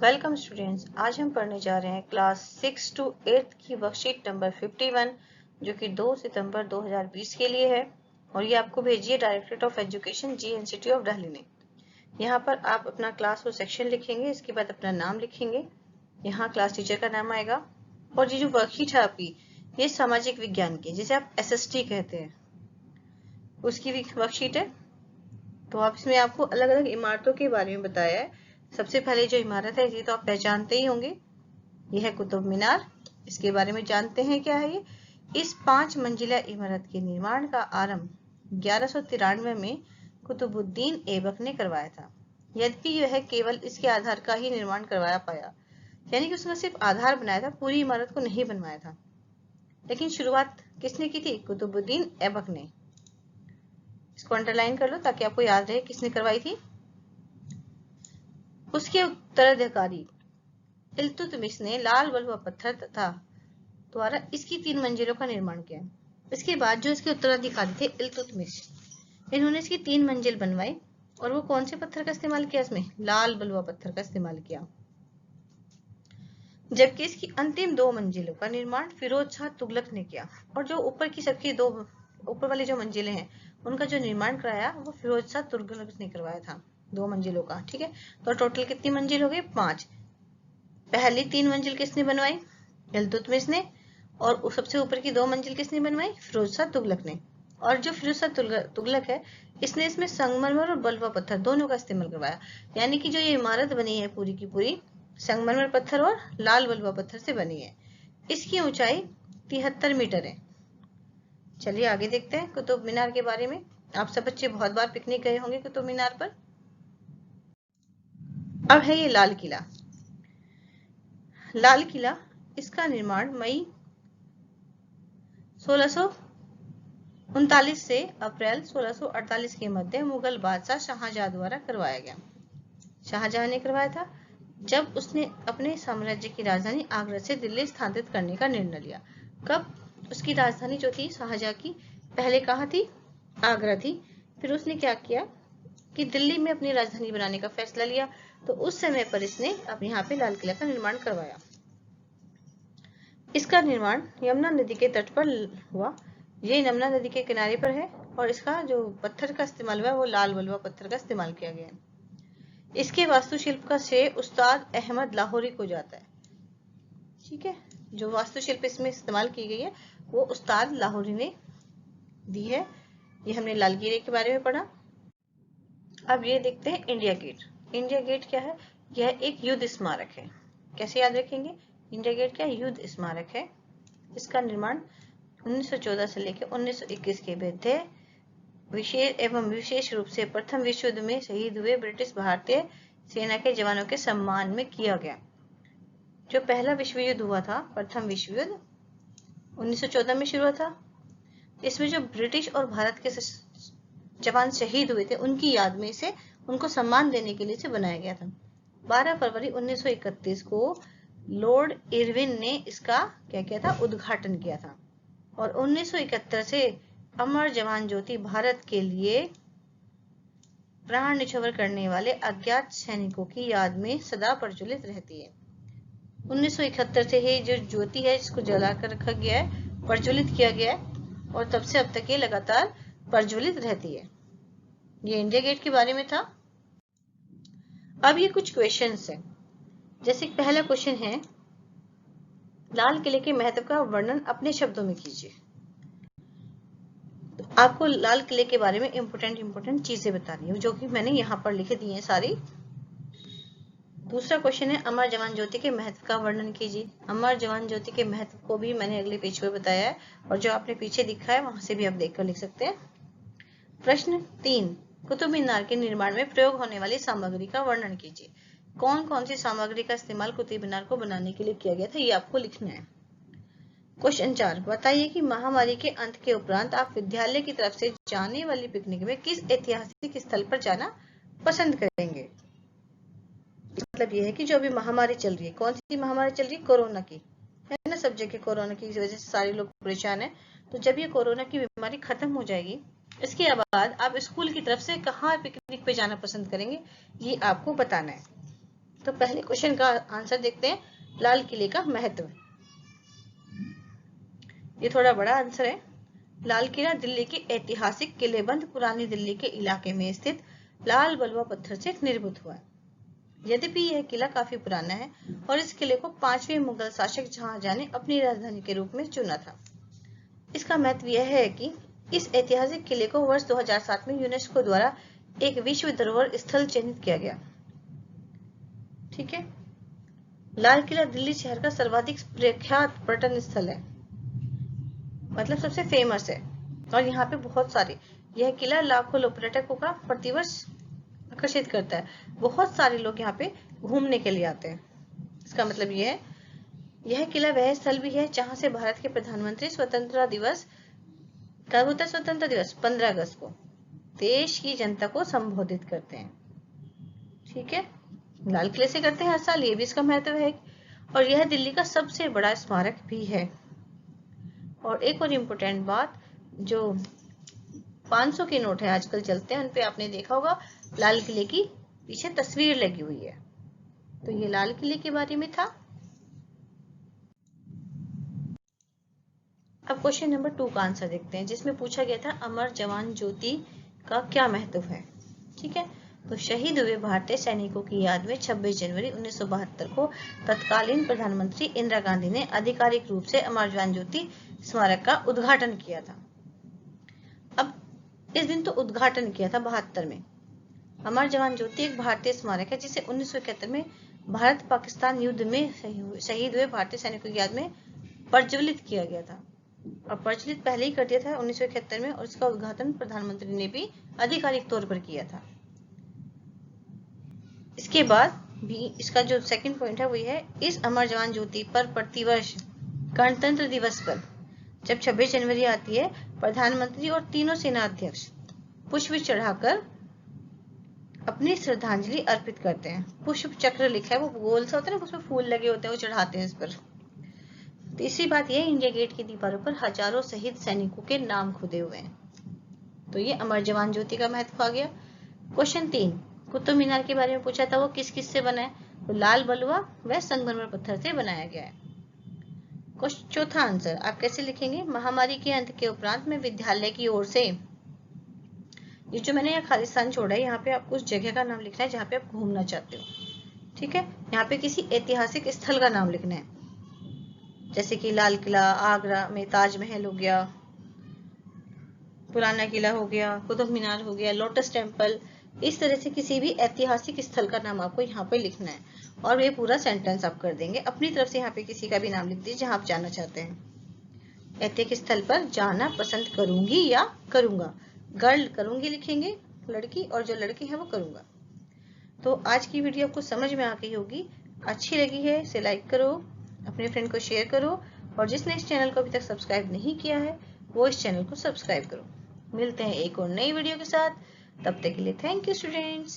Welcome students. आज हम पढ़ने जा रहे हैं क्लास 6 to 8 की वर्कशीट नंबर 51 जो कि 2 सितंबर 2020 के लिए है और ये आपको भेजी है directorate of education GNCT of Delhi ने। यहाँ पर आप अपना क्लास और सेक्शन लिखेंगे, इसके बाद अपना नाम लिखेंगे, यहाँ क्लास टीचर का नाम आएगा और ये जो वर्कशीट है आपकी ये सामाजिक विज्ञान की, जिसे आप SST कहते हैं, उसकी वर्कशीट है। तो आप इसमें आपको अलग अलग इमारतों के बारे में बताया है। सबसे पहले जो इमारत है ये तो आप पहचानते ही होंगे, ये है कुतुब मीनार। इसके बारे में जानते हैं क्या है ये। इस 5 मंजिला इमारत के निर्माण का आरंभ 1193 में कुतुबुद्दीन ऐबक ने करवाया था। यद्यपि यह केवल इसके आधार का ही निर्माण करवाया पाया, यानी कि उसने सिर्फ आधार बनाया था, पूरी इमारत को नहीं बनवाया था। लेकिन शुरुआत किसने की थी? कुतुबुद्दीन ऐबक ने। इसको अंडरलाइन कर लो ताकि आपको याद रहे किसने करवाई थी। उसके उत्तराधिकारी इल्तुतमिश ने लाल बलुआ पत्थर तथा द्वारा इसकी 3 मंजिलों का निर्माण किया। इसके बाद जो इसके उत्तराधिकारी थे इल्तुतमिश, इन्होंने इसकी 3 मंजिल बनवाई और वो कौन से पत्थर का इस्तेमाल किया? इसमें लाल बलुआ पत्थर का इस्तेमाल किया। जबकि इसकी अंतिम 2 मंजिलों का निर्माण फिरोज शाह तुगलक ने किया और जो ऊपर की सबकी 2 ऊपर वाली जो मंजिलें हैं उनका जो निर्माण कराया वो फिरोज शाह तुगलक ने करवाया था, 2 मंजिलों का। ठीक है, तो टोटल कितनी मंजिल हो गई? 5। पहली 3 मंजिल किसने बनवाई? इल्तुतमिश ने। और सबसे ऊपर की 2 मंजिल किसने बनवाई? फिरोज शाह तुगलक ने। और जो फिरोज शाह तुगलक है इसने इसमें संगमरमर और बलुआ पत्थर दोनों का इस्तेमाल करवाया, यानी कि जो ये इमारत बनी है पूरी की पूरी संगमरमर पत्थर और लाल बलुआ पत्थर से बनी है। इसकी ऊंचाई 73 मीटर है। चलिए आगे देखते हैं कुतुब मीनार के बारे में। आप सब बच्चे बहुत बार पिकनिक गए होंगे कुतुब मीनार पर। अब है ये लाल किला। लाल किला, इसका निर्माण मई 1639 से अप्रैल 1648 के मध्य मुगल बादशाह शाहजहां द्वारा करवाया गया। शाहजहां ने करवाया था जब उसने अपने साम्राज्य की राजधानी आगरा से दिल्ली स्थानांतरित करने का निर्णय लिया। कब? उसकी राजधानी जो थी शाहजहां की पहले कहाँ थी? आगरा थी। फिर उसने क्या किया कि दिल्ली में अपनी राजधानी बनाने का फैसला लिया, तो उस समय पर इसने अब यहाँ पे लाल किला का निर्माण करवाया। इसका निर्माण यमुना नदी के तट पर हुआ। ये यमुना नदी के किनारे पर है और इसका जो पत्थर का इस्तेमाल हुआ वो लाल बलुआ पत्थर का इस्तेमाल किया गया है। इसके वास्तुशिल्प का श्रेय उस्ताद अहमद लाहौरी को जाता है। ठीक है, जो वास्तुशिल्प इसमें इस्तेमाल की गई है वो उस्ताद लाहौरी ने दी है। ये हमने लाल किले के बारे में पढ़ा। अब ये देखते हैं इंडिया गेट। इंडिया गेट क्या है? यह एक युद्ध स्मारक है। कैसे याद रखेंगे? इंडिया गेट क्या? युद्ध स्मारक है। इसका निर्माण 1914 से लेकर 1921 के मध्य विशेष रूप से प्रथम विश्व युद्ध में शहीद हुए ब्रिटिश भारतीय सेना के जवानों के सम्मान में किया गया। जो पहला विश्व युद्ध हुआ था, प्रथम विश्व युद्ध 1914 में शुरू हुआ था। इसमें जो ब्रिटिश और भारत के जवान शहीद हुए थे उनकी याद में इसे उनको सम्मान देने के लिए इसे बनाया गया था। 12 फरवरी 1931 को लॉर्ड इरविन ने इसका क्या किया था? उद्घाटन किया था। और 1971 से अमर जवान ज्योति भारत के लिए प्राण न्यौछावर करने वाले अज्ञात सैनिकों की याद में सदा प्रज्वलित रहती है। 1971 से ही जो ज्योति है इसको जलाकर रखा गया है, प्रज्वलित किया गया है और तब से अब तक ये लगातार प्रज्वलित रहती है। ये इंडिया गेट के बारे में था। अब ये कुछ क्वेश्चंस हैं। जैसे पहला क्वेश्चन है, लाल किले के महत्व का वर्णन अपने शब्दों में कीजिए। तो आपको लाल किले के बारे में इंपोर्टेंट चीजें बतानी है जो कि मैंने यहाँ पर लिखे दी हैं सारी। दूसरा क्वेश्चन है, अमर जवान ज्योति के महत्व का वर्णन कीजिए। अमर जवान ज्योति के महत्व को भी मैंने अगले पेज पर बताया है और जो आपने पीछे दिखा है वहां से भी आप देखकर लिख सकते हैं। प्रश्न 3, कुतुब मीनार के निर्माण में प्रयोग होने वाली सामग्री का वर्णन कीजिए। कौन कौन सी सामग्री का इस्तेमाल कुतुब मीनार को बनाने के लिए किया गया था, ये आपको लिखना है। क्वेश्चन 4, बताइए कि महामारी के अंत के उपरांत आप विद्यालय की तरफ से जाने वाली पिकनिक में किस ऐतिहासिक स्थल पर जाना पसंद करेंगे। मतलब ये है कि जो अभी महामारी चल रही है, कौन सी महामारी चल रही है? कोरोना की, है ना। सब जगह कोरोना की वजह से सारे लोग परेशान हैं। तो जब ये कोरोना की बीमारी खत्म हो जाएगी इसके बाद आप स्कूल की तरफ से कहाँ पिकनिक पे जाना पसंद करेंगे, ये आपको बताना है। तो पहले क्वेश्चन का आंसर देखते हैं, लाल किले का महत्व। ये थोड़ा बड़ा आंसर है। लाल किला दिल्ली के ऐतिहासिक किलेबंद पुरानी दिल्ली के इलाके में स्थित लाल बलुआ पत्थर से निर्मित हुआ है। यद्यपि यह किला काफी पुराना है और इस किले को 5वें मुगल शासक शाहजहां ने अपनी राजधानी के रूप में चुना था। इसका महत्व यह है कि इस ऐतिहासिक किले को वर्ष 2007 में यूनेस्को द्वारा एक विश्व धरोहर स्थल चिन्हित किया गया। ठीक है। लाल किला दिल्ली शहर का सर्वाधिक प्रख्यात पर्यटन स्थल है, मतलब सबसे फेमस है, और यहाँ पे बहुत सारे, यह किला लाखों लोग पर्यटकों का प्रतिवर्ष आकर्षित करता है। बहुत सारे लोग यहाँ पे घूमने के लिए आते हैं। इसका मतलब ये है, यह किला वह स्थल भी है जहां से भारत के प्रधानमंत्री स्वतंत्रता दिवस, कब होता है स्वतंत्रता दिवस? 15 अगस्त को देश की जनता को संबोधित करते हैं। ठीक है, लाल किले से करते हैं हर साल, ये भी इसका महत्व है। और यह दिल्ली का सबसे बड़ा स्मारक भी है। और एक और इम्पोर्टेंट बात, जो 500 के नोट है आजकल चलते हैं, उनपे आपने देखा होगा लाल किले की पीछे तस्वीर लगी हुई है। तो ये लाल किले के बारे में था। अब क्वेश्चन नंबर 2 का आंसर देखते हैं, जिसमें पूछा गया था अमर जवान ज्योति का क्या महत्व है। ठीक है, तो शहीद हुए भारतीय सैनिकों की याद में 26 जनवरी 1972 को तत्कालीन प्रधानमंत्री इंदिरा गांधी ने आधिकारिक रूप से अमर जवान ज्योति स्मारक का उद्घाटन किया था। अब इस दिन तो उद्घाटन किया था 72 में। अमर जवान ज्योति एक भारतीय स्मारक है जिसे 1971 में भारत पाकिस्तान युद्ध में शहीद हुए भारतीय सैनिकों की याद में प्रज्वलित किया गया था। और प्रज्वलित पहले ही कर दिया था 1971 में, और इसका उद्घाटन प्रधानमंत्री ने भी आधिकारिक तौर पर किया था। इसके बाद भी इसका जो सेकंड पॉइंट है वो है, इस अमर जवान ज्योति पर प्रतिवर्ष गणतंत्र दिवस पर जब 26 जनवरी आती है, प्रधानमंत्री और तीनों सेना अध्यक्ष पुष्प चढ़ाकर अपनी श्रद्धांजलि अर्पित करते हैं। पुष्प चक्र लिखा है, वो गोल सा होता है ना, उसमें फूल लगे होते हैं, वो चढ़ाते हैं इस पर। तीसरी बात यह, इंडिया गेट की दीवारों पर हजारों शहीद सैनिकों के नाम खुदे हुए हैं। तो ये अमर जवान ज्योति का महत्व आ गया। क्वेश्चन 3, कुतुब मीनार के बारे में पूछा था, वो किस किस से बना है? तो लाल बलुआ व संगमरमर पत्थर से बनाया गया है। चौथा आंसर आप कैसे लिखेंगे? महामारी के अंत के उपरांत में विद्यालय की ओर से, ये जो मैंने यहाँ खालिस्तान छोड़ा है, यहाँ पे आपको उस जगह का नाम लिखना है जहाँ पे आप घूमना चाहते हो। ठीक है, यहाँ पे किसी ऐतिहासिक स्थल का नाम लिखना है, जैसे कि लाल किला, आगरा में ताजमहल हो गया, पुराना किला हो गया, कुतुब मीनार हो गया, लोटस टेम्पल। इस तरह से किसी भी ऐतिहासिक स्थल का नाम आपको यहाँ पे लिखना है, और ये पूरा सेंटेंस आप कर देंगे। अपनी तरफ से यहाँ पे किसी का भी नाम लिख दीजिए जहाँ आप जाना चाहते हैं। ऐतिहासिक स्थल पर जाना पसंद करूंगी या करूंगा, गर्ल करूंगी लिखेंगे, लड़की, और जो लड़की है वो करूंगा। तो आज की वीडियो आपको समझ में आ गई होगी। अच्छी लगी है इसे लाइक करो, अपने फ्रेंड को शेयर करो, और जिसने इस चैनल को अभी तक सब्सक्राइब नहीं किया है वो इस चैनल को सब्सक्राइब करो। मिलते हैं एक और नई वीडियो के साथ, तब तक के लिए थैंक यू स्टूडेंट्स।